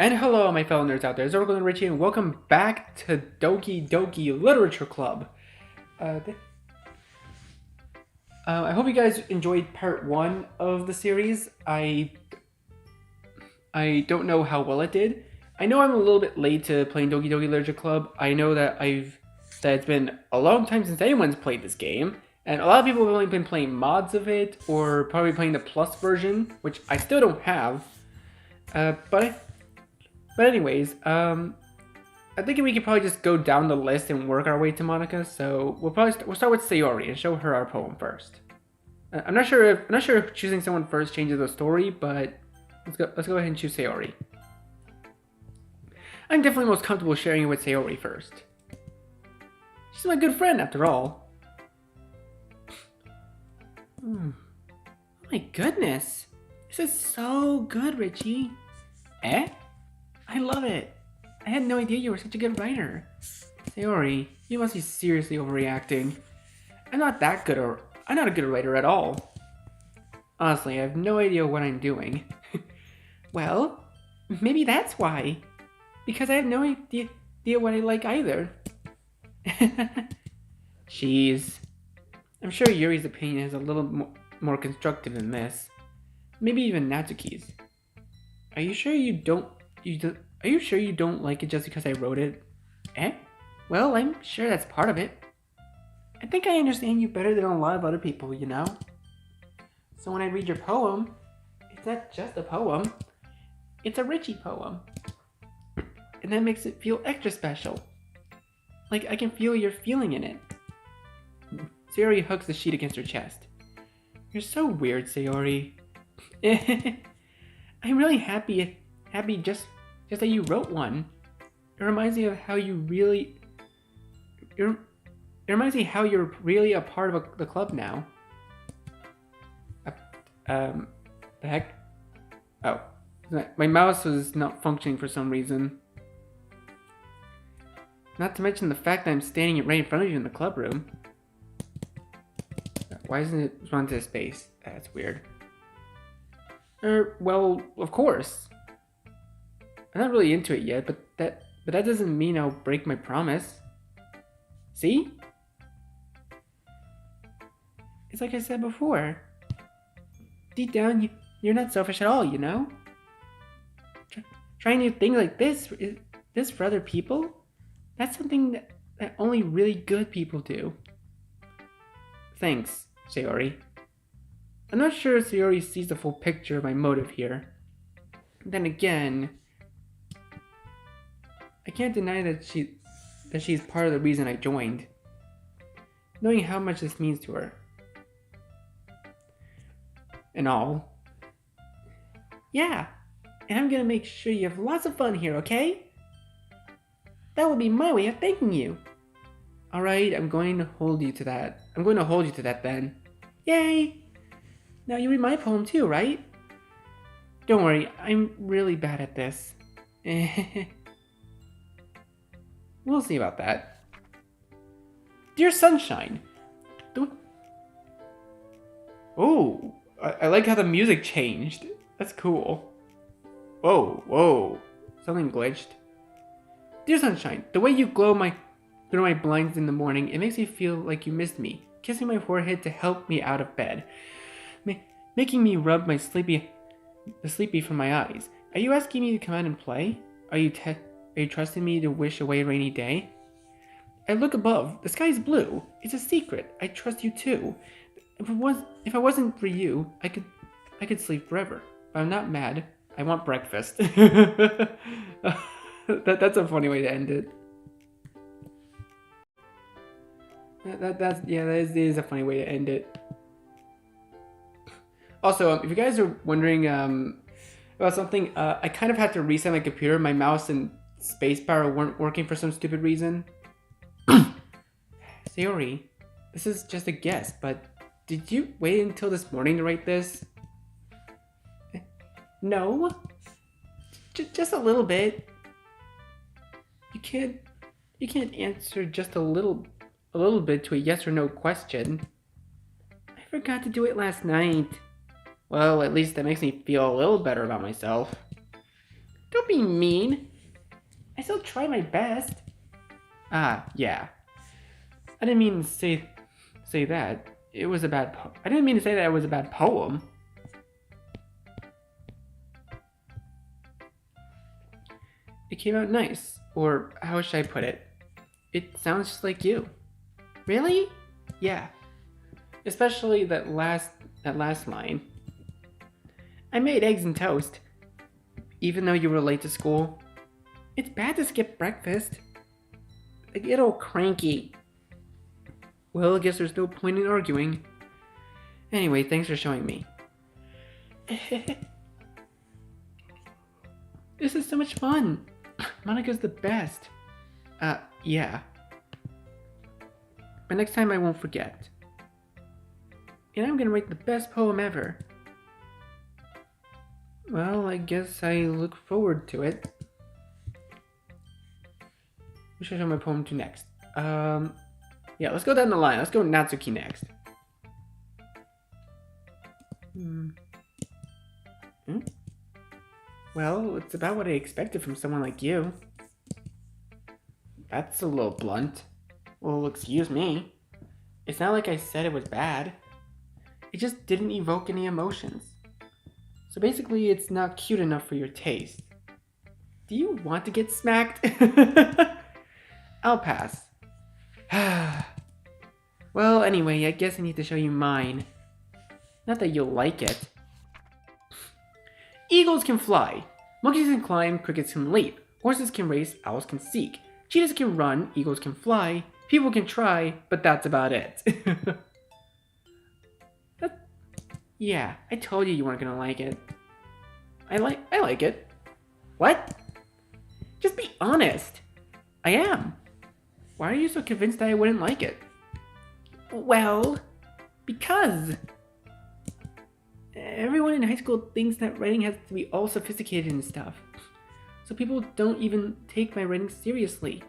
And hello, my fellow nerds out there. It's Oracle and Richie, and welcome back to Doki Literature Club. Uh, th- I hope you guys enjoyed part one of the series. I don't know how well it did. I know I'm a little bit late to playing Doki Literature Club. I know that it's been a long time since anyone's played this game, and a lot of people have only been playing mods of it, or probably playing the plus version, which I still don't have. But anyways, I think we could probably just go down the list and work our way to Monica. So we'll start with Sayori and show her our poem first. I'm not sure if choosing someone first changes the story, but let's go ahead and choose Sayori. I'm definitely most comfortable sharing it with Sayori first. She's my good friend after all. Oh my goodness, this is so good, Richie. Eh? I love it. I had no idea you were such a good writer. Sayori, you must be seriously overreacting. I'm not a good writer at all. Honestly, I have no idea what I'm doing. Well, maybe that's why. Because I have no idea what I like either. Jeez. I'm sure Yuri's opinion is a little more constructive than this. Maybe even Natsuki's. Are you sure you don't like it just because I wrote it? Eh? Well, I'm sure that's part of it. I think I understand you better than a lot of other people, you know? So when I read your poem, it's not just a poem. It's a Richie poem. And that makes it feel extra special. Like I can feel your feeling in it. Sayori hugs the sheet against her chest. You're so weird, Sayori. I'm really happy just that you wrote one. It reminds me of how you're really a part of the club now. The heck? Oh, my mouse was not functioning for some reason. Not to mention the fact that I'm standing right in front of you in the club room. Why isn't it run to space? That's weird. Well, of course. I'm not really into it yet, but that doesn't mean I'll break my promise. See? It's like I said before. Deep down, you're not selfish at all, you know? Trying new things like this for other people? That's something that only really good people do. Thanks, Sayori. I'm not sure Sayori sees the full picture of my motive here. Then again, I can't deny that she's part of the reason I joined. Knowing how much this means to her. And all. Yeah, and I'm gonna make sure you have lots of fun here, okay? That will be my way of thanking you. Alright, I'm going to hold you to that then. Yay! Now you read my poem too, right? Don't worry, I'm really bad at this. We'll see about that. Dear Sunshine. Oh, I like how the music changed. That's cool. Whoa. Something glitched. Dear Sunshine, the way you glow through my blinds in the morning, it makes me feel like you missed me, kissing my forehead to help me out of bed, making me rub the sleepy from my eyes. Are you asking me to come out and play? Are you trusting me to wish away a rainy day? I look above. The sky is blue. It's a secret. I trust you too. If I wasn't for you, I could sleep forever. But I'm not mad. I want breakfast. That's a funny way to end it. That is a funny way to end it. Also, if you guys are wondering about something, I kind of had to reset my computer. My mouse and spacebar weren't working for some stupid reason. Sayori, this is just a guess, but did you wait until this morning to write this? No, just a little bit. You can't answer just a little bit to a yes or no question. I forgot to do it last night. Well, at least that makes me feel a little better about myself. Don't be mean. I still try my best. Ah, yeah. I didn't mean to say that. It was a bad I didn't mean to say that it was a bad poem. It came out nice. Or how should I put it? It sounds just like you. Really? Yeah. Especially that last line. I made eggs and toast. Even though you were late to school. It's bad to skip breakfast. I get all cranky. Well, I guess there's no point in arguing. Anyway, thanks for showing me. This is so much fun. Monica's the best. Yeah. But next time I won't forget. And I'm gonna write the best poem ever. Well, I guess I look forward to it. Who should I show my poem to next? Yeah, let's go down the line. Let's go Natsuki next. Well, it's about what I expected from someone like you. That's a little blunt. Well, excuse me. It's not like I said it was bad. It just didn't evoke any emotions. So basically, it's not cute enough for your taste. Do you want to get smacked? I'll pass. Well, anyway, I guess I need to show you mine. Not that you'll like it. Eagles can fly. Monkeys can climb, crickets can leap. Horses can race, owls can seek. Cheetahs can run, eagles can fly. People can try, but that's about it. Yeah, I told you weren't gonna like it. I like it. What? Just be honest. I am. Why are you so convinced that I wouldn't like it? Well, because everyone in high school thinks that writing has to be all sophisticated and stuff. So people don't even take my writing seriously.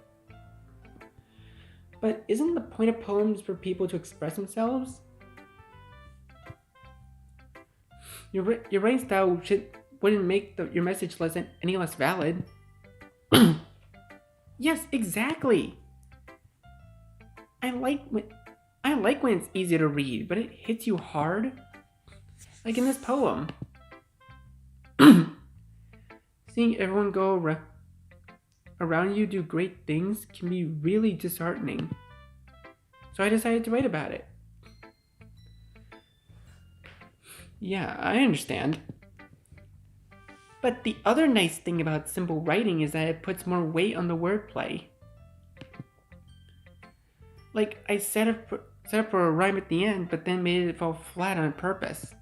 But isn't the point of poems for people to express themselves? Your writing style wouldn't make your message any less valid. Yes, exactly. I like when it's easy to read, but it hits you hard. Like in this poem. Seeing everyone go around you do great things can be really disheartening. So I decided to write about it. Yeah, I understand. But the other nice thing about simple writing is that it puts more weight on the wordplay. Like, I set up for a rhyme at the end, but then made it fall flat on purpose.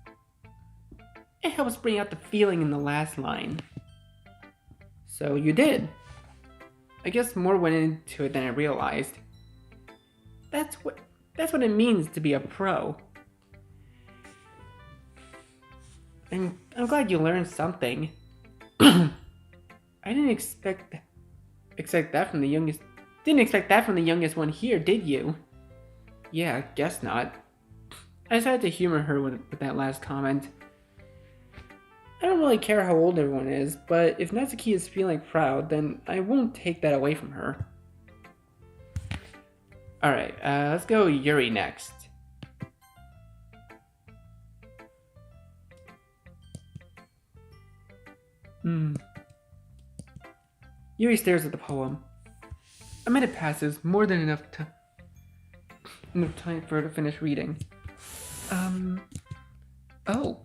It helps bring out the feeling in the last line. So you did. I guess more went into it than I realized. That's what it means to be a pro. And I'm glad you learned something. I didn't expect that from the youngest. Didn't expect that from the youngest one here, did you? Yeah, guess not. I decided to humor her with that last comment. I don't really care how old everyone is, but if Natsuki is feeling proud, then I won't take that away from her. Alright, let's go Yuri next. Yuri stares at the poem. A minute passes, more than enough time for her to finish reading. Oh.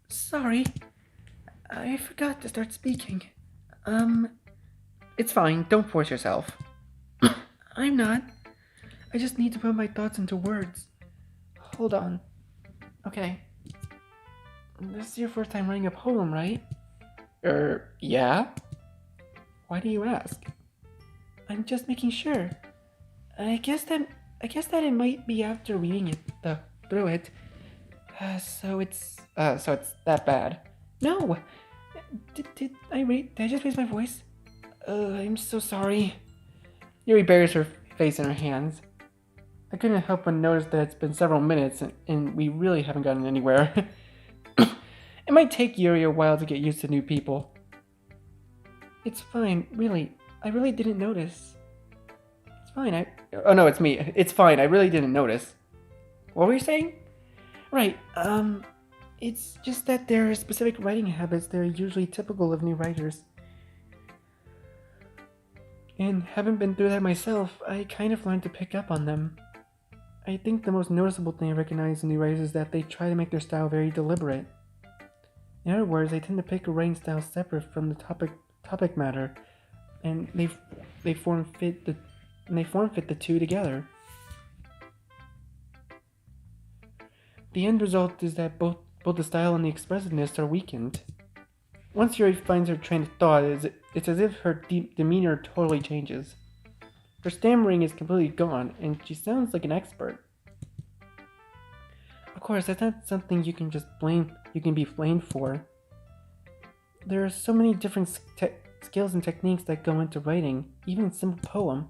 Sorry. I forgot to start speaking. It's fine, don't force yourself. I'm not. I just need to put my thoughts into words. Hold on. Okay. This is your first time writing a poem, right? Yeah? Why do you ask? I'm just making sure. I guess that it might be after reading it through it. So it's that bad. No. Did I just raise my voice? I'm so sorry. Yuri buries her face in her hands. I couldn't help but notice that it's been several minutes and we really haven't gotten anywhere. It might take Yuri a while to get used to new people. It's fine, really. I really didn't notice. It's fine, Oh no, it's me. It's fine, I really didn't notice. What were you saying? Right, it's just that there are specific writing habits that are usually typical of new writers. And having been through that myself, I kind of learned to pick up on them. I think the most noticeable thing I recognize in new writers is that they try to make their style very deliberate. In other words, they tend to pick a writing style separate from the topic matter, and they form fit the two together. The end result is that both the style and the expressiveness are weakened. Once Yuri finds her train of thought, it's as if her demeanor totally changes. Her stammering is completely gone, and she sounds like an expert. Of course, that's not something you can be blamed for. There are so many different skills and techniques that go into writing, even a simple poem.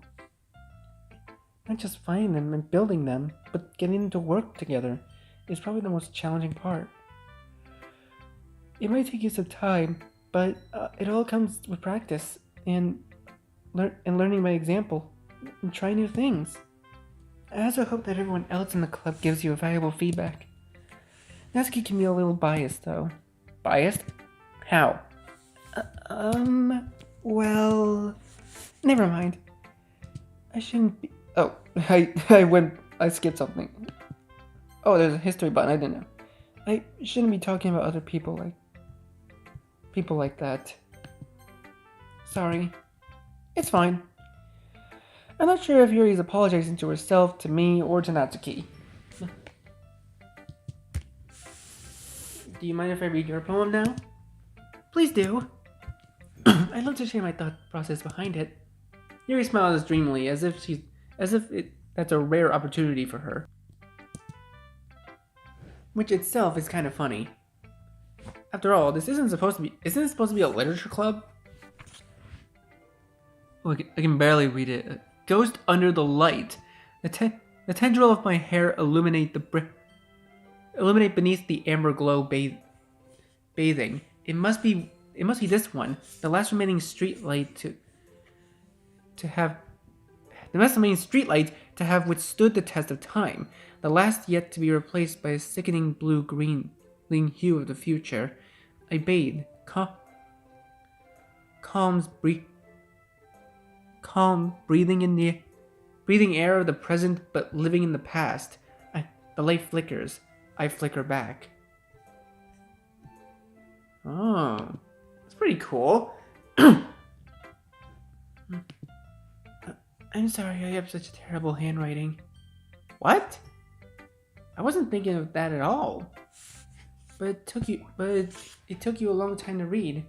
Not just finding them and building them, but getting them to work together is probably the most challenging part. It might take you some time, but it all comes with practice and learning by example and trying new things. I also hope that everyone else in the club gives you valuable feedback. Natsuki can be a little biased, though. Biased? How? Well... Never mind. I shouldn't be... Oh, I skipped something. Oh, there's a history button, I didn't know. I shouldn't be talking about other people like that. Sorry. It's fine. I'm not sure if Yuri's apologizing to herself, to me, or to Natsuki. Do you mind if I read your poem now? Please do. I'd love to share my thought process behind it. Yuri smiles dreamily, as if that's a rare opportunity for her. Which itself is kind of funny. After all, isn't it supposed to be a literature club? Oh, I can barely read it. Ghost under the light. The tendril of my hair illuminate beneath the amber glow bathing. It must be this one, the last remaining street light to have withstood the test of time, the last yet to be replaced by a sickening blue-green hue of the future. I bathe, calm breathing air of the present, but living in the past. The light flickers. I flicker back. Oh, that's pretty cool. I'm sorry I have such terrible handwriting. What? I wasn't thinking of that at all. But it took you a long time to read.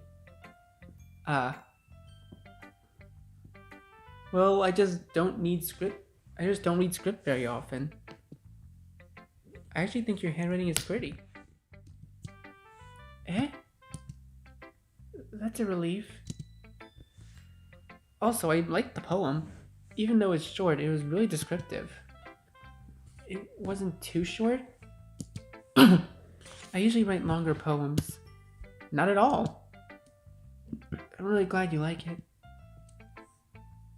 Well, I just don't read script very often. I actually think your handwriting is pretty. Eh? That's a relief. Also, I liked the poem. Even though it's short, it was really descriptive. It wasn't too short. I usually write longer poems. Not at all. I'm really glad you like it.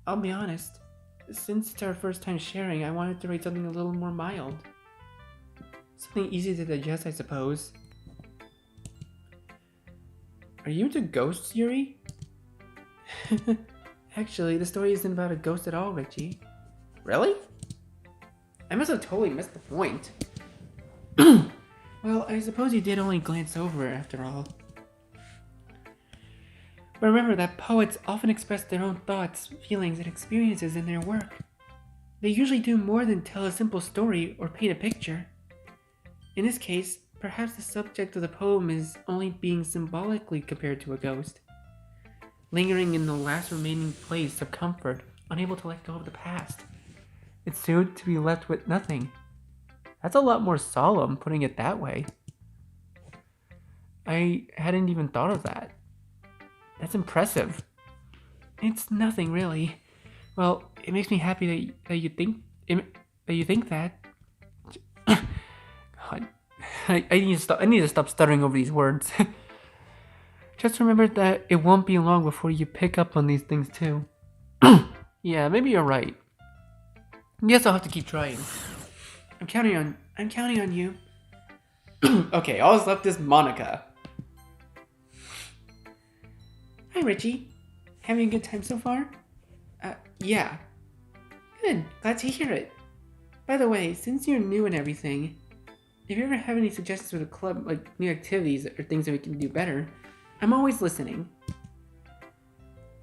I'll be honest. Since it's our first time sharing, I wanted to write something a little more mild. Something easy to digest, I suppose. Are you into ghosts, Yuri? Actually, the story isn't about a ghost at all, Richie. Really? I must have totally missed the point. Well, I suppose you did only glance over it after all. But remember that poets often express their own thoughts, feelings, and experiences in their work. They usually do more than tell a simple story or paint a picture. In this case, perhaps the subject of the poem is only being symbolically compared to a ghost, lingering in the last remaining place of comfort, unable to let go of the past. It's soon to be left with nothing. That's a lot more solemn, putting it that way. I hadn't even thought of that. That's impressive. It's nothing, really. Well, it makes me happy that you think that. God, I need to stop stuttering over these words. Just remember that it won't be long before you pick up on these things too. Yeah, maybe you're right. Guess I'll have to keep trying. I'm counting on you. Okay, all that's left is Monica. Hi, Richie. Having a good time so far? Yeah. Good. Glad to hear it. By the way, since you're new and everything, if you ever have any suggestions for the club, like new activities or things that we can do better, I'm always listening.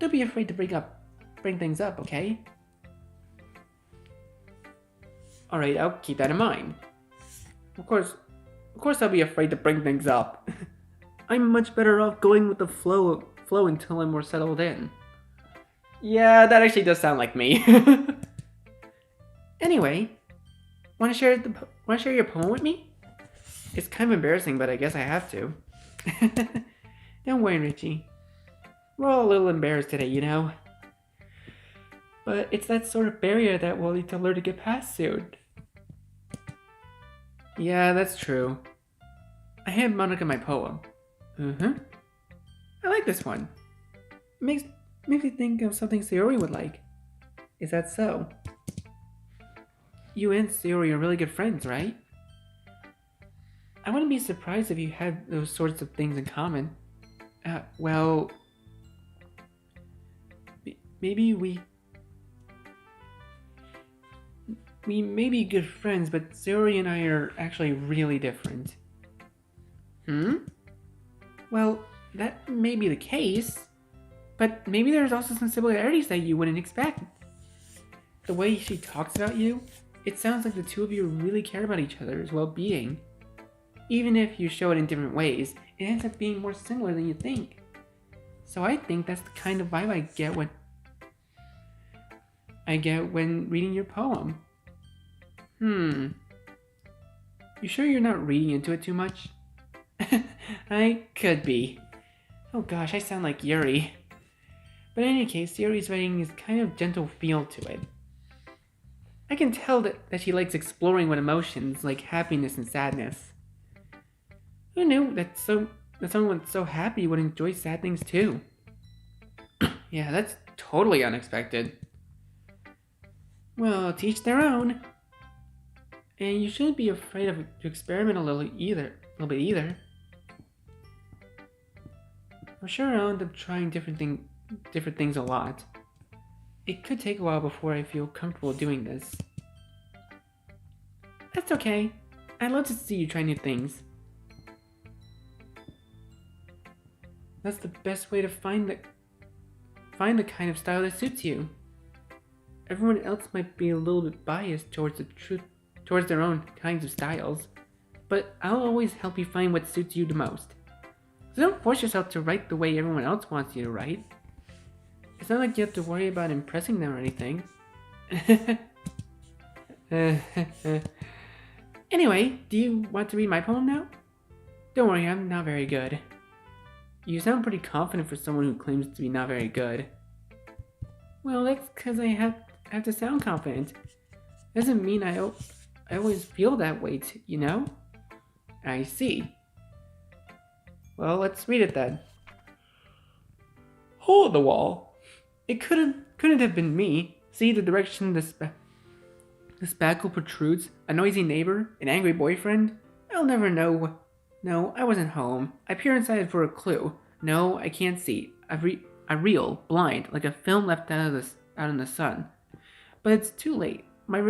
Don't be afraid to bring things up, okay? Alright, I'll keep that in mind. Of course I'll be afraid to bring things up. I'm much better off going with the flow until I'm more settled in. Yeah, that actually does sound like me. Anyway, wanna share your poem with me? It's kind of embarrassing, but I guess I have to. Don't worry, Richie. We're all a little embarrassed today, you know? But it's that sort of barrier that we'll need to learn to get past soon. Yeah, that's true. I hand Monica my poem. I like this one. Makes me think of something Sayori would like. Is that so? You and Sayori are really good friends, right? I wouldn't be surprised if you had those sorts of things in common. Well... Maybe we may be good friends, but Sayori and I are actually really different. Well, that may be the case, but maybe there's also some similarities that you wouldn't expect. The way she talks about you, it sounds like the two of you really care about each other's well-being. Even if you show it in different ways, it ends up being more similar than you think. So I think that's the kind of vibe I get when reading your poem. You sure you're not reading into it too much? I could be. Oh gosh, I sound like Yuri. But in any case, Yuri's writing is kind of gentle feel to it. I can tell that she likes exploring with emotions like happiness and sadness. Who knew that someone so happy would enjoy sad things too? Yeah, that's totally unexpected. Well, to each their own. And you shouldn't be afraid to experiment a little bit either. I'm sure I'll end up trying different things a lot. It could take a while before I feel comfortable doing this. That's okay. I'd love to see you try new things. That's the best way to find the kind of style that suits you. Everyone else might be a little bit biased towards their own kinds of styles, but I'll always help you find what suits you the most. So don't force yourself to write the way everyone else wants you to write. It's not like you have to worry about impressing them or anything. Anyway, do you want to read my poem now? Don't worry, I'm not very good. You sound pretty confident for someone who claims to be not very good. Well, that's because I have to sound confident. Doesn't mean I always feel that way, you know? I see. Well, let's read it then. Hole in the wall. It couldn't have been me. See the direction the spackle protrudes? A noisy neighbor? An angry boyfriend? I'll never know. No, I wasn't home. I peer inside for a clue. No, I can't see. I reel, blind, like a film left out in the sun. But it's too late. My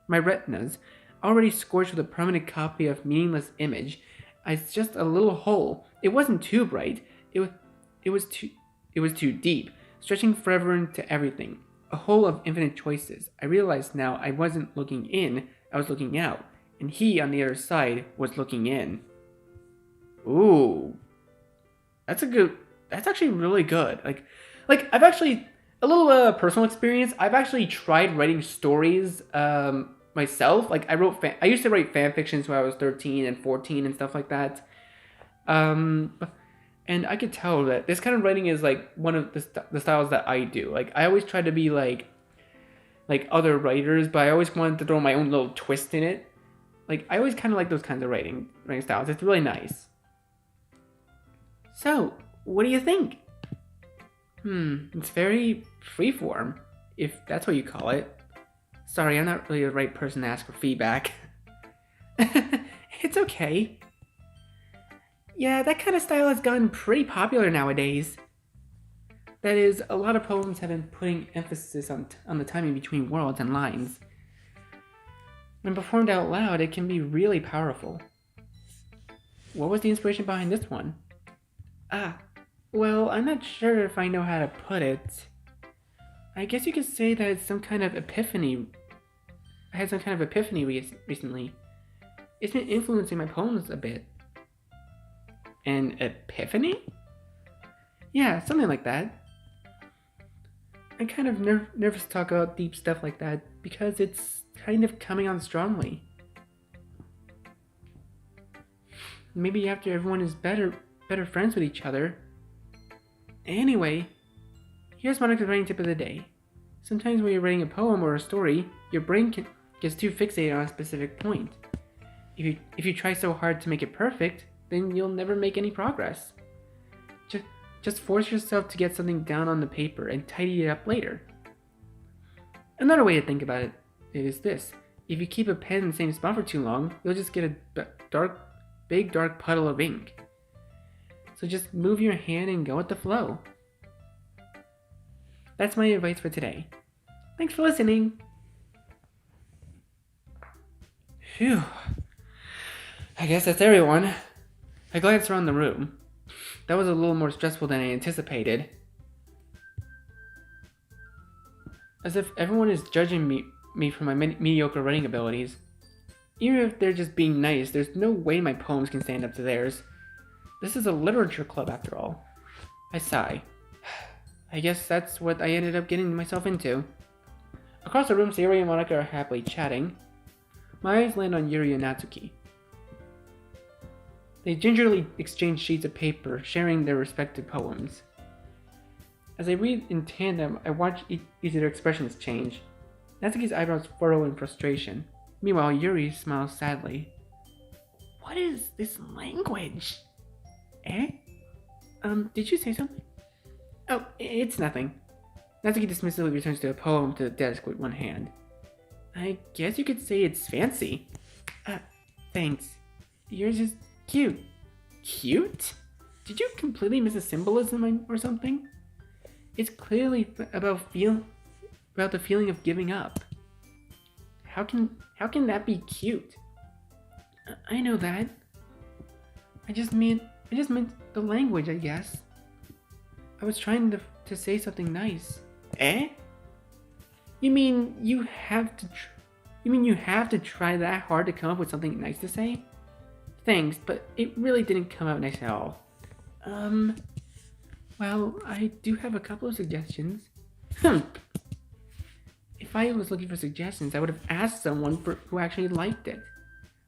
retinas, already scorched with a permanent copy of meaningless image. It's just a little hole. It wasn't too bright. It was too deep, stretching forever into everything. A hole of infinite choices. I realized now I wasn't looking in, I was looking out. And he, on the other side, was looking in. Ooh. That's actually really good. Like I've actually, a little personal experience, I've actually tried writing stories myself. Like I used to write fan fictions when I was 13 and 14 and stuff like that. And I could tell that this kind of writing is like one of the styles that I do. Like I always try to be like other writers, but I always wanted to throw my own little twist in it. Like I always kind of like those kinds of writing styles. It's really nice. So, What do you think? It's very freeform, if that's what you call it. Sorry, I'm not really the right person to ask for feedback. It's okay. Yeah, that kind of style has gotten pretty popular nowadays. That is, a lot of poems have been putting emphasis on the timing between words and lines. When performed out loud, it can be really powerful. What was the inspiration behind this one? Well, I'm not sure if I know how to put it. I guess you could say that it's some kind of epiphany. I had some kind of epiphany recently. It's been influencing my poems a bit. An epiphany? Yeah, something like that. I'm kind of nervous to talk about deep stuff like that because it's kind of coming on strongly. Maybe after everyone is better friends with each other. Anyway, here's Monica's writing tip of the day. Sometimes when you're writing a poem or a story, your brain gets too fixated on a specific point. If you try so hard to make it perfect, then you'll never make any progress. Just force yourself to get something down on the paper and tidy it up later. Another way to think about it is this. If you keep a pen in the same spot for too long, you'll just get a big dark puddle of ink. So just move your hand and go with the flow. That's my advice for today. Thanks for listening. Phew. I guess that's everyone. I glanced around the room. That was a little more stressful than I anticipated. As if everyone is judging me for my mediocre writing abilities. Even if they're just being nice, there's no way my poems can stand up to theirs. This is a literature club after all. I sigh. I guess that's what I ended up getting myself into. Across the room, Sayori and Monica are happily chatting. My eyes land on Yuri and Natsuki. They gingerly exchange sheets of paper, sharing their respective poems. As I read in tandem, I watch each of their expressions change. Natsuki's eyebrows furrow in frustration. Meanwhile, Yuri smiles sadly. What is this language? Eh? Did you say something? Oh, it's nothing. Natsuki dismissively returns to a poem to the desk with one hand. I guess you could say it's fancy. Thanks. Yours is cute. Cute? Did you completely miss a symbolism or something? It's clearly about the feeling of giving up. How can that be cute? I know that. I just meant the language, I guess. I was trying to say something nice. Eh? You mean you have to try that hard to come up with something nice to say? Thanks, but it really didn't come out nice at all. Well, I do have a couple of suggestions. If I was looking for suggestions, I would have asked someone who actually liked it.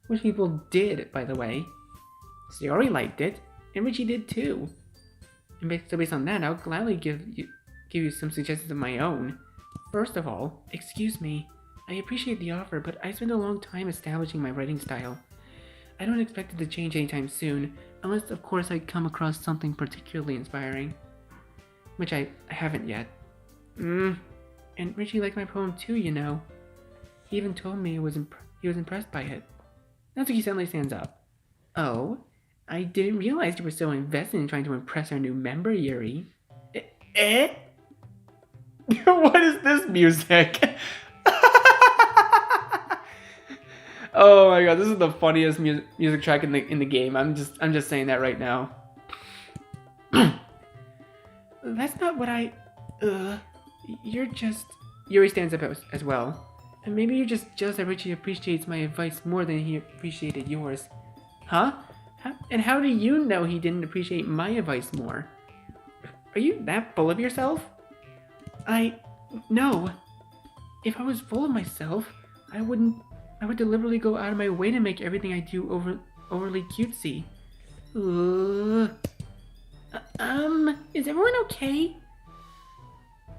Which people did, by the way. Sayori liked it, and Richie did too. And based on that, I'll gladly give you some suggestions of my own. First of all, excuse me. I appreciate the offer, but I spent a long time establishing my writing style. I don't expect it to change anytime soon, unless of course I come across something particularly inspiring. Which I haven't yet. And Richie liked my poem too, you know. He even told me he was impressed by it. Natsuki suddenly stands up. Oh, I didn't realize you were so invested in trying to impress our new member, Yuri. Eh? What is this music? Oh my god, this is the funniest music track in the game. I'm just saying that right now. That's not what I... You're just... Yuri stands up as well. And maybe you're just jealous that Richie appreciates my advice more than he appreciated yours. Huh? And how do you know he didn't appreciate my advice more? Are you that full of yourself? No. If I was full of myself, I would deliberately go out of my way to make everything I do overly cutesy. Is everyone okay?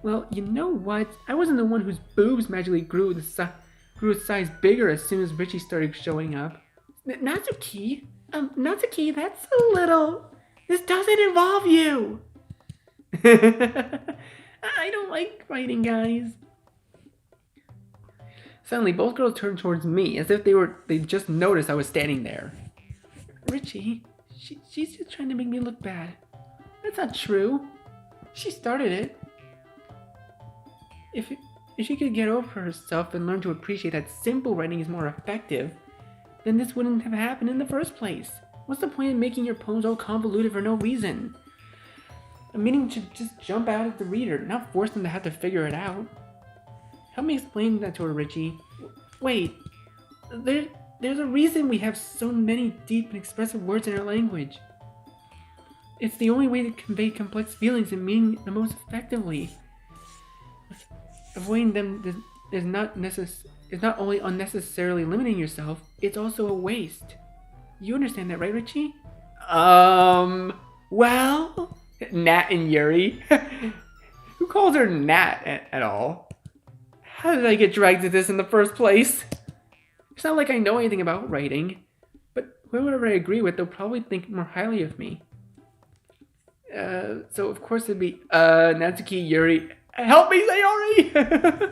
Well, you know what? I wasn't the one whose boobs magically grew a size bigger as soon as Richie started showing up. Natsuki? Natsuki, that's a little... This doesn't involve you! I don't like writing, guys. Suddenly, both girls turned towards me as if they just noticed I was standing there. Richie, she's just trying to make me look bad. That's not true. She started it. If she could get over herself and learn to appreciate that simple writing is more effective, then this wouldn't have happened in the first place. What's the point in making your poems all convoluted for no reason? A meaning should just jump out at the reader, not force them to have to figure it out. Help me explain that to her, Richie. Wait, there's a reason we have so many deep and expressive words in our language. It's the only way to convey complex feelings and meaning the most effectively. Avoiding them is not only unnecessarily limiting yourself, it's also a waste. You understand that, right, Richie? Well, Nat and Yuri. Who calls her Nat at all? How did I get dragged to this in the first place? It's not like I know anything about writing, but whoever I agree with, they'll probably think more highly of me. So of course it'd be, Natsuki, Yuri. Help me, Sayori!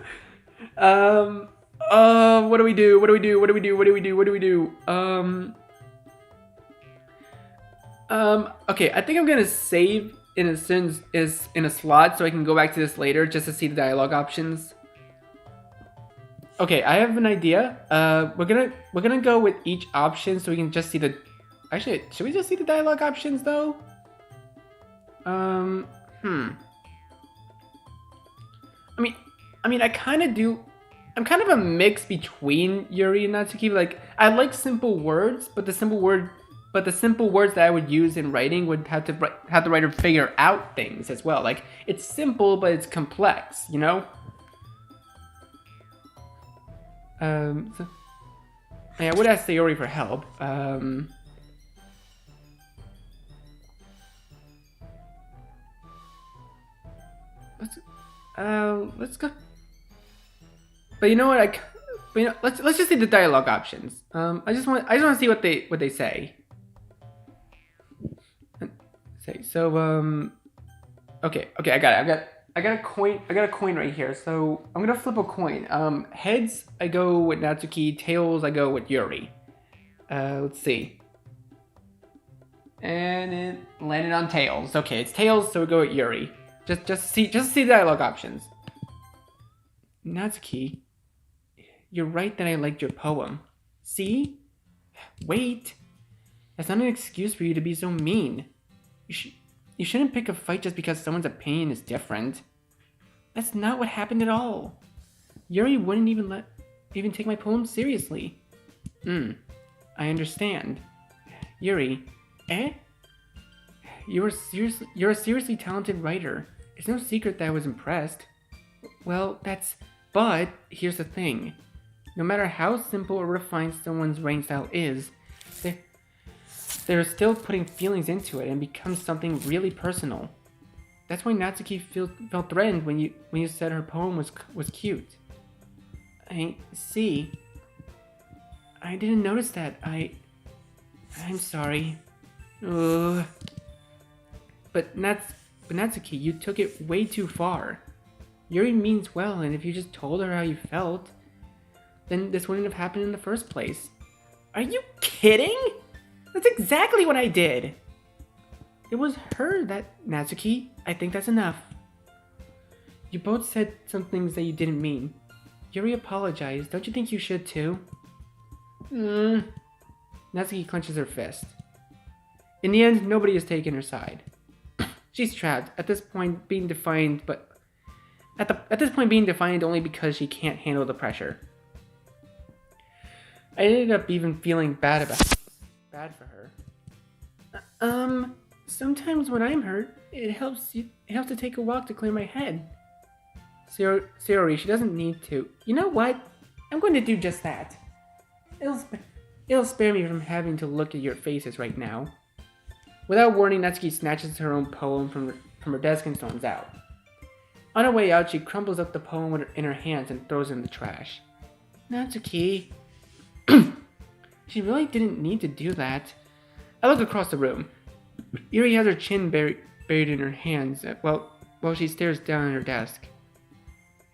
What do we do? Okay, I think I'm gonna save in a slot so I can go back to this later just to see the dialogue options. Okay, I have an idea. We're gonna go with each option so we can just see the. Actually, should we just see the dialogue options though? I mean, I kind of do. I'm kind of a mix between Yuri and Natsuki. Like, I like simple words, but the simple words that I would use in writing would have the writer figure out things as well. Like, it's simple, but it's complex, you know? So, yeah, I would ask Sayori for help. Let's go. But you know what? Let's just see the dialogue options. I just want to see what they say. So okay, I got it. I got a coin right here. So I'm gonna flip a coin. Heads, I go with Natsuki. Tails, I go with Yuri. Let's see. And it landed on tails. Okay, it's tails, so we go with Yuri. Just see the dialogue options. Natsuki, you're right that I liked your poem. See? Wait. That's not an excuse for you to be so mean. You shouldn't pick a fight just because someone's opinion is different. That's not what happened at all. Yuri wouldn't even take my poem seriously. I understand. Yuri, you're a seriously talented writer. It's no secret that I was impressed. Well, but here's the thing. No matter how simple or refined someone's writing style is, they're still putting feelings into it and becomes something really personal. That's why Natsuki felt threatened when you said her poem was cute. I see. I didn't notice that. I'm sorry. But Natsuki, you took it way too far. Yuri means well, and if you just told her how you felt, then this wouldn't have happened in the first place. Are you kidding? That's exactly what I did. It was her that Natsuki. I think that's enough. You both said some things that you didn't mean. Yuri apologized. Don't you think you should too? Natsuki clenches her fist. In the end, nobody has taken her side. She's trapped at this point, being defiant, only because she can't handle the pressure. I ended up even feeling bad for her. Sometimes when I'm hurt, it helps to take a walk to clear my head. Sayori, she doesn't need to. You know what? I'm going to do just that. It'll spare me from having to look at your faces right now. Without warning, Natsuki snatches her own poem from her desk and storms out. On her way out, she crumbles up the poem in her hands and throws it in the trash. Natsuki. She really didn't need to do that. I look across the room. Yuri has her chin buried in her hands while she stares down at her desk.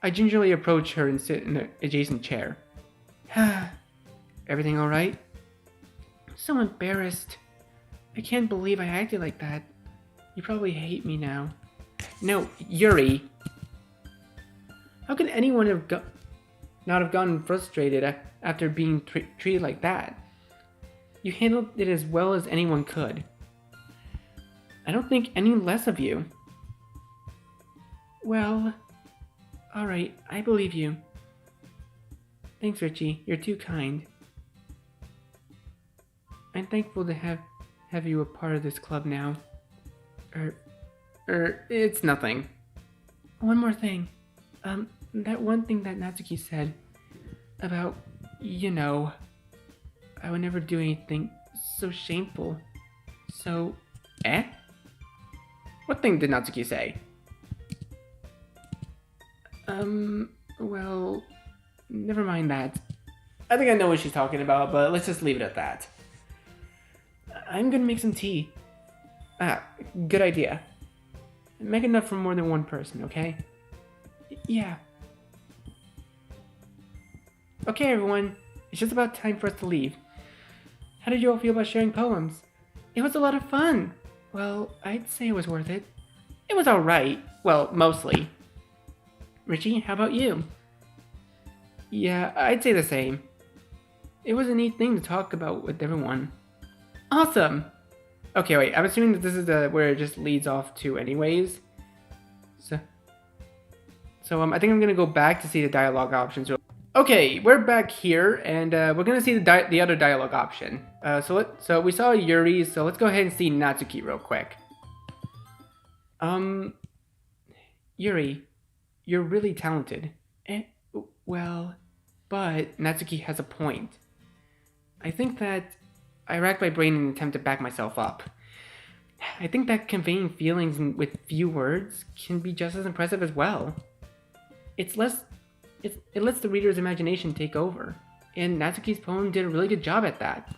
I gingerly approach her and sit in the adjacent chair. Everything alright? I'm so embarrassed. I can't believe I acted like that. You probably hate me now. No, Yuri. How can anyone not have gotten frustrated after being treated like that? You handled it as well as anyone could. I don't think any less of you. Well, alright, I believe you. Thanks, Richie. You're too kind. I'm thankful to have you a part of this club now. It's nothing. One more thing. That one thing that Natsuki said about, I would never do anything so shameful. So, What thing did Natsuki say? Well, never mind that. I think I know what she's talking about, but let's just leave it at that. I'm gonna make some tea. Good idea. Make enough for more than one person, okay? Yeah. Okay, everyone. It's just about time for us to leave. How did you all feel about sharing poems? It was a lot of fun. Well, I'd say it was worth it. It was alright. Well, mostly. Richie, how about you? Yeah, I'd say the same. It was a neat thing to talk about with everyone. Awesome! Okay, wait, I'm assuming that this is where it just leads off to anyways. So I think I'm gonna go back to see the dialogue options. Okay, we're back here, and we're gonna see the other dialogue option. So we saw Yuri, so let's go ahead and see Natsuki real quick. Yuri, you're really talented. Well, but Natsuki has a point. I think that I racked my brain in an attempt to back myself up. I think that conveying feelings with few words can be just as impressive as well. It lets the reader's imagination take over, and Natsuki's poem did a really good job at that.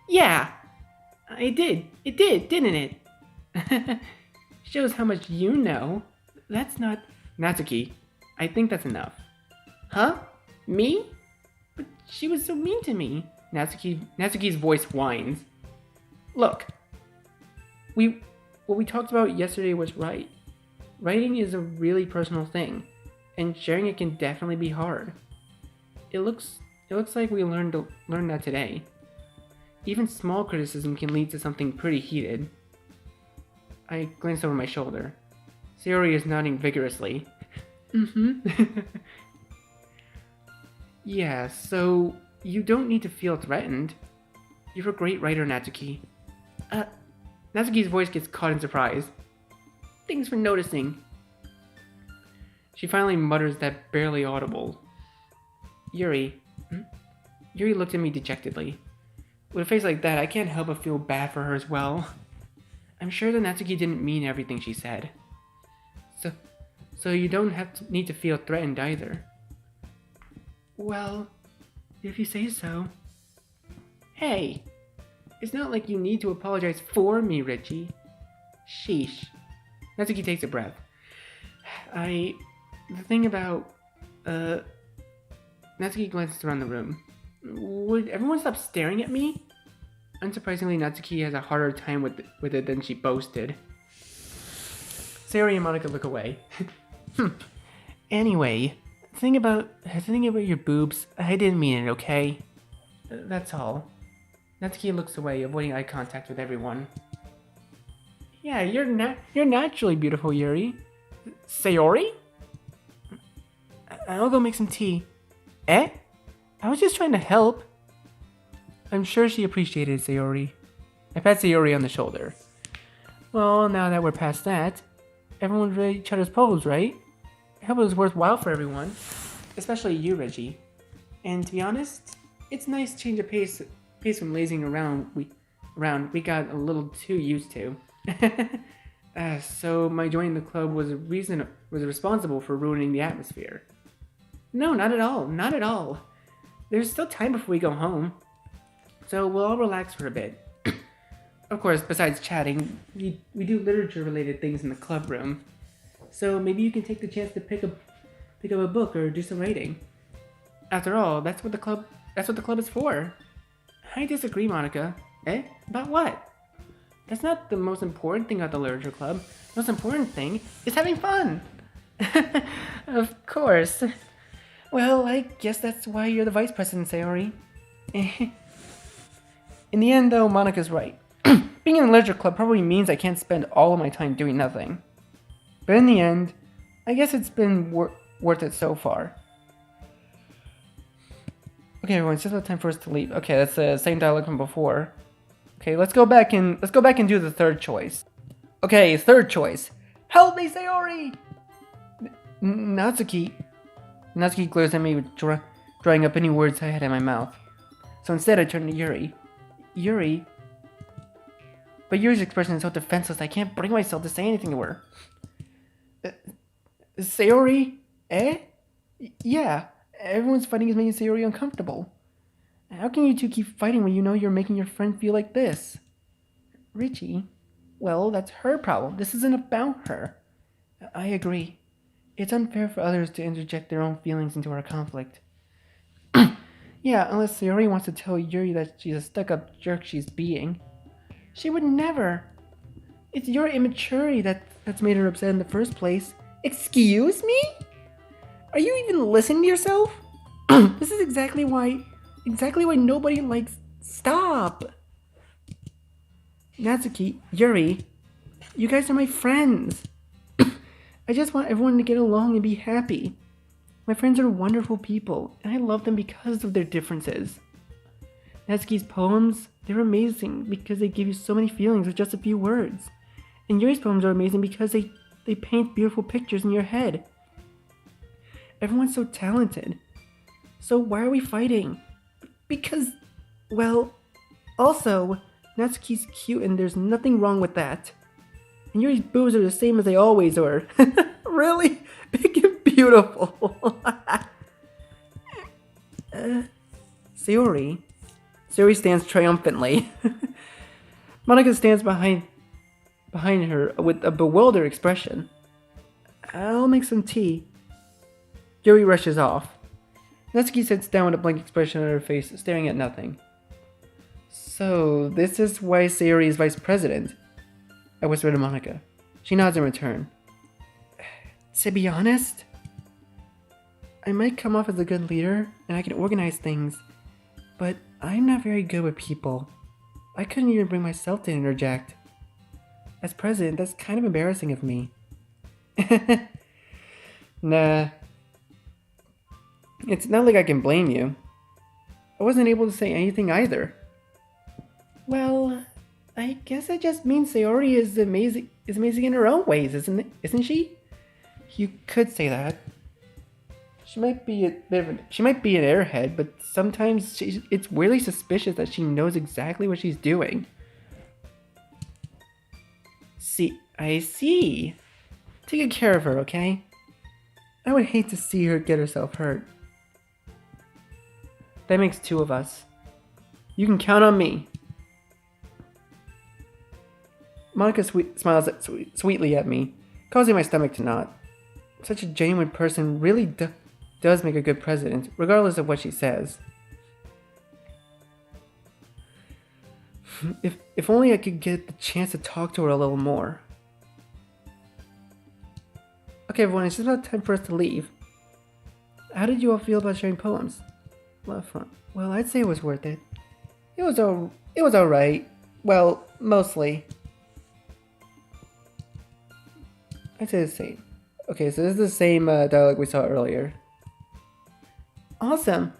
Yeah, it did, didn't it? Shows how much you know. That's not... Natsuki, I think that's enough. Huh? Me? But she was so mean to me. Natsuki's voice whines. Look, what we talked about yesterday was right. Writing is a really personal thing, and sharing it can definitely be hard. It looks like we learned that today. Even small criticism can lead to something pretty heated. I glanced over my shoulder. Sayori is nodding vigorously. Yeah, so you don't need to feel threatened. You're a great writer, Natsuki. Natsuki's voice gets caught in surprise. Thanks for noticing. She finally mutters that barely audible. Yuri. Yuri looked at me dejectedly. With a face like that, I can't help but feel bad for her as well. I'm sure that Natsuki didn't mean everything she said. So you don't need to feel threatened either. Well, if you say so. Hey, it's not like you need to apologize for me, Richie. Sheesh. Natsuki takes a breath. The thing about, Natsuki glances around the room. Would everyone stop staring at me? Unsurprisingly, Natsuki has a harder time with it than she boasted. Sayori and Monica look away. Anyway, think about your boobs. I didn't mean it, okay? That's all. Natsuki looks away, avoiding eye contact with everyone. Yeah, you're naturally beautiful, Yuri. Sayori? I'll go make some tea. I was just trying to help. I'm sure she appreciated Sayori. I pat Sayori on the shoulder. Well, now that we're past that, everyone's read each other's poems, right? I hope it was worthwhile for everyone. Especially you, Reggie. And to be honest, it's a nice change of pace from lazing around we got a little too used to. So my joining the club was responsible for ruining the atmosphere. No, not at all. Not at all. There's still time before we go home. So we'll all relax for a bit. Of course, besides chatting, we do literature-related things in the club room. So maybe you can take the chance to pick up a book or do some writing. After all, that's what the club is for. I disagree, Monica. Eh? About what? That's not the most important thing about the literature club. The most important thing is having fun. Of course. Well, I guess that's why you're the vice president, Sayori. In the end, though, Monica's right. Being in the literature club probably means I can't spend all of my time doing nothing. But in the end, I guess it's been worth it so far. Okay, everyone, it's just about time for us to leave. Okay, that's the same dialogue from before. Okay, let's go back and do the third choice. Okay, third choice. Help me, Sayori! Natsuki glares at me with drying up any words I had in my mouth. So instead, I turn to Yuri. Yuri? But Yuri's expression is so defenseless, I can't bring myself to say anything to her. Sayori? Eh? Yeah, everyone's fighting is making Sayori uncomfortable. How can you two keep fighting when you know you're making your friend feel like this? Richie? Well, that's her problem. This isn't about her. I agree. It's unfair for others to interject their own feelings into our conflict. Yeah, unless Sayori wants to tell Yuri that she's a stuck-up jerk she's being. She would never. It's your immaturity that's made her upset in the first place. Excuse me? Are you even listening to yourself? This is exactly why nobody likes... Stop! Natsuki, Yuri, you guys are my friends. I just want everyone to get along and be happy. My friends are wonderful people, and I love them because of their differences. Natsuki's poems, they're amazing because they give you so many feelings with just a few words. And Yuri's poems are amazing because they paint beautiful pictures in your head. Everyone's so talented. So why are we fighting? Because, well, also, Natsuki's cute and there's nothing wrong with that. And Yuri's boobs are the same as they always were. Really? Big and beautiful. Sayori stands triumphantly. Monica stands behind her with a bewildered expression. I'll make some tea. Yuri rushes off. Natsuki sits down with a blank expression on her face, staring at nothing. So, this is why Sayori is vice president? I whisper to Monica. She nods in return. To be honest, I might come off as a good leader, and I can organize things, but I'm not very good with people. I couldn't even bring myself to interject. As president, that's kind of embarrassing of me. Nah. It's not like I can blame you. I wasn't able to say anything either. Well, I guess that just means Sayori is amazing in her own ways, isn't she? You could say that. She might be an airhead, but sometimes it's weirdly suspicious that she knows exactly what she's doing. I see. Take good care of her, okay? I would hate to see her get herself hurt. That makes two of us. You can count on me. Monica smiles sweetly at me, causing my stomach to knot. Such a genuine person really does make a good president, regardless of what she says. If only I could get the chance to talk to her a little more. Okay, everyone, it's just about time for us to leave. How did you all feel about sharing poems? Well, I'd say it was worth it. It was alright. Well, mostly. I'd say the same. Okay, so this is the same dialogue we saw earlier. Awesome!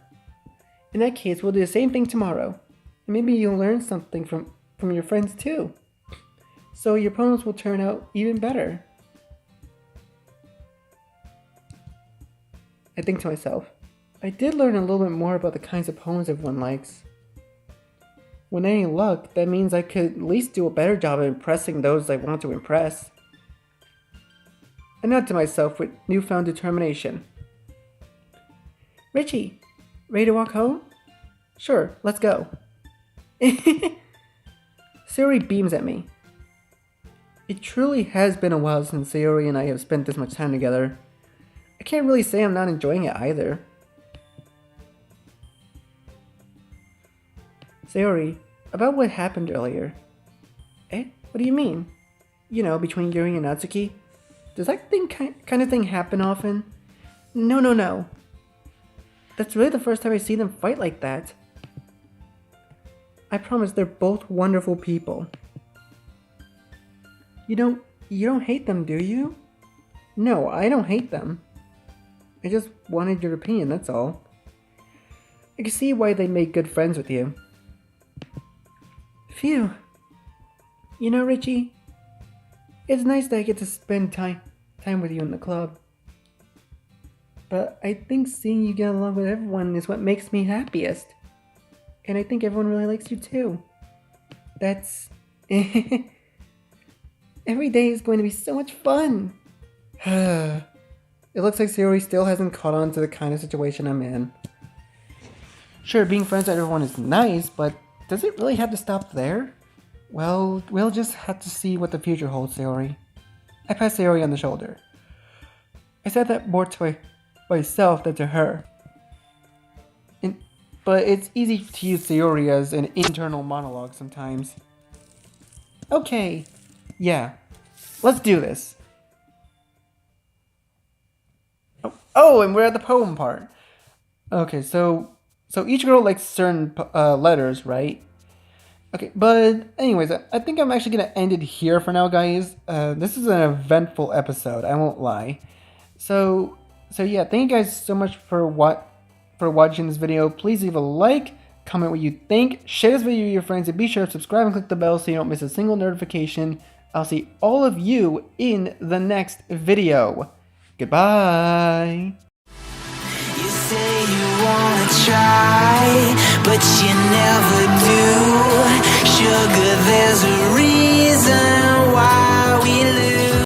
In that case, we'll do the same thing tomorrow. And maybe you'll learn something from your friends too. So your poems will turn out even better. I think to myself, I did learn a little bit more about the kinds of poems everyone likes. With any luck, that means I could at least do a better job of impressing those I want to impress. I nod to myself with newfound determination. Richie, ready to walk home? Sure, let's go. Sayori beams at me. It truly has been a while since Sayori and I have spent this much time together. I can't really say I'm not enjoying it either. Sayori, about what happened earlier. Eh? What do you mean? You know, between Yuri and Natsuki? Does that kind of thing happen often? No. That's really the first time I see them fight like that. I promise they're both wonderful people. You don't hate them, do you? No, I don't hate them. I just wanted your opinion, that's all. I can see why they make good friends with you. Phew. You know, Richie, it's nice that I get to spend time with you in the club. But I think seeing you get along with everyone is what makes me happiest. And I think everyone really likes you too. That's... Every day is going to be so much fun. It looks like Sayori still hasn't caught on to the kind of situation I'm in. Sure, being friends with everyone is nice, but does it really have to stop there? Well, we'll just have to see what the future holds, Sayori. I pat Sayori on the shoulder. I said that more to myself than to her. But it's easy to use Sayori as an internal monologue sometimes. Okay, yeah, let's do this. Oh, and we're at the poem part. Okay, so each girl likes certain letters, right? Okay, but anyways, I think I'm actually gonna end it here for now, guys. This is an eventful episode, I won't lie. So yeah, thank you guys so much for watching this video. Please leave a like, comment what you think, share this video with your friends, and be sure to subscribe and click the bell so you don't miss a single notification. I'll see all of you in the next video. Goodbye. You say you wanna try